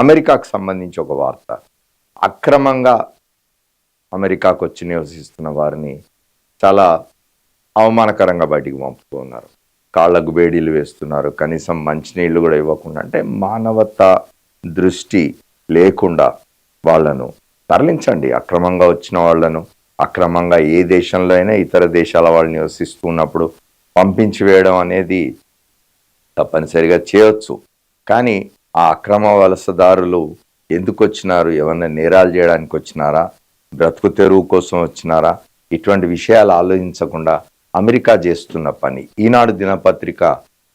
అమెరికాకు సంబంధించి ఒక వార్త. అక్రమంగా అమెరికాకు వచ్చి నివసిస్తున్న వారిని చాలా అవమానకరంగా బయటికి పంపుతూ ఉన్నారు. కాళ్ళకు బేడీలు వేస్తున్నారు. కనీసం మంచినీళ్ళు కూడా ఇవ్వకుండా, అంటే మానవతా దృష్టి లేకుండా వాళ్ళను తరలించండి. అక్రమంగా వచ్చిన వాళ్ళను అక్రమంగా ఏ దేశంలో అయినా ఇతర దేశాల వాళ్ళు నివసిస్తూ ఉన్నప్పుడు పంపించి వేయడం అనేది తప్పనిసరిగా చేయొచ్చు. కానీ ఆ అక్రమ వలసదారులు ఎందుకు వచ్చినారు? ఏమన్నా నేరాలు చేయడానికి వచ్చినారా? బ్రతుకు తెరువు కోసం వచ్చినారా? ఇటువంటి విషయాలు ఆలోచించకుండా అమెరికా చేస్తున్న పని. ఈనాడు దినపత్రిక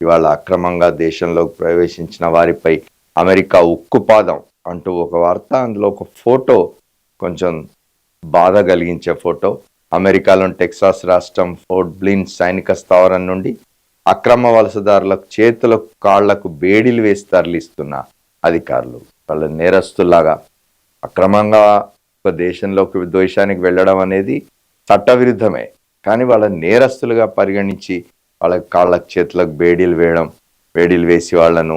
ఇవాళ అక్రమంగా దేశంలోకి ప్రవేశించిన వారిపై అమెరికా ఉక్కుపాదం అంటూ ఒక వార్త, అందులో ఒక ఫోటో కొంచెం బాధ కలిగించే ఫోటో. అమెరికాలోని టెక్సాస్ రాష్ట్రం ఫోర్ట్ బ్లిన్ సైనిక స్థావరం నుండి అక్రమ వలసదారులకు చేతులకు కాళ్లకు బేడీలు వేసి తరలిస్తున్న అధికారులు. వాళ్ళ నేరస్తులాగా అక్రమంగా ఒక దేశానికి వెళ్ళడం అనేది చట్టవిరుద్ధమే. కానీ వాళ్ళ నేరస్తులుగా పరిగణించి వాళ్ళ కాళ్ళకు చేతులకు బేడీలు వేసి వాళ్ళను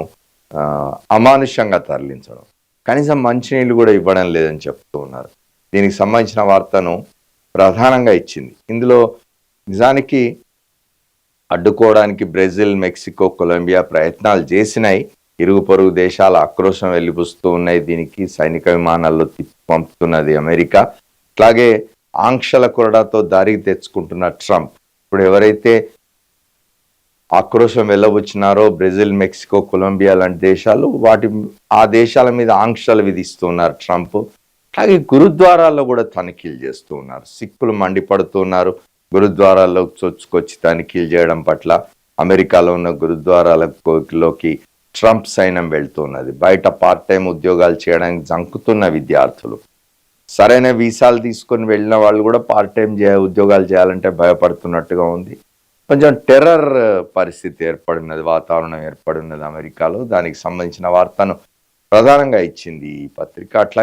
అమానుషంగా తరలించడం, కనీసం మంచినీళ్ళు కూడా ఇవ్వడం లేదని చెప్తూ ఉన్నారు. దీనికి సంబంధించిన వార్తను ప్రధానంగా ఇచ్చింది. ఇందులో నిజానికి అడ్డుకోవడానికి బ్రెజిల్, మెక్సికో, కొలంబియా ప్రయత్నాలు చేసినాయి. ఇరుగు పొరుగు దేశాల ఆక్రోశం వెలిబుస్తూ ఉన్నాయి. దీనికి సైనిక విమానాల్లో పంపుతున్నది అమెరికా. అట్లాగే ఆంక్షల కొరడాతో దారికి తెచ్చుకుంటున్న ట్రంప్. ఇప్పుడు ఎవరైతే ఆక్రోశం వెళ్ళబుచ్చినారో బ్రెజిల్, మెక్సికో, కొలంబియా లాంటి దేశాలు, ఆ దేశాల మీద ఆంక్షలు విధిస్తున్నారు ట్రంప్. అలాగే గురుద్వారాల్లో కూడా తనిఖీలు చేస్తూ ఉన్నారు. సిక్కులు మండిపడుతున్నారు. గురుద్వారాల్లోకి చొచ్చుకొచ్చి తనిఖీలు చేయడం పట్ల అమెరికాలో ఉన్న గురుద్వారాలలోకి ట్రంప్ సైన్యం వెళ్తున్నది. బయట పార్ట్ టైం ఉద్యోగాలు చేయడానికి జంకుతున్న విద్యార్థులు, సరైన వీసాలు తీసుకొని వెళ్ళిన వాళ్ళు కూడా పార్ట్ టైం ఉద్యోగాలు చేయాలంటే భయపడుతున్నట్టుగా ఉంది. కొంచెం టెర్రర్ పరిస్థితి ఏర్పడినది, వాతావరణం ఏర్పడినది అమెరికాలో. దానికి సంబంధించిన వార్తను ప్రధానంగా ఇచ్చింది ఈ పత్రిక. అట్లా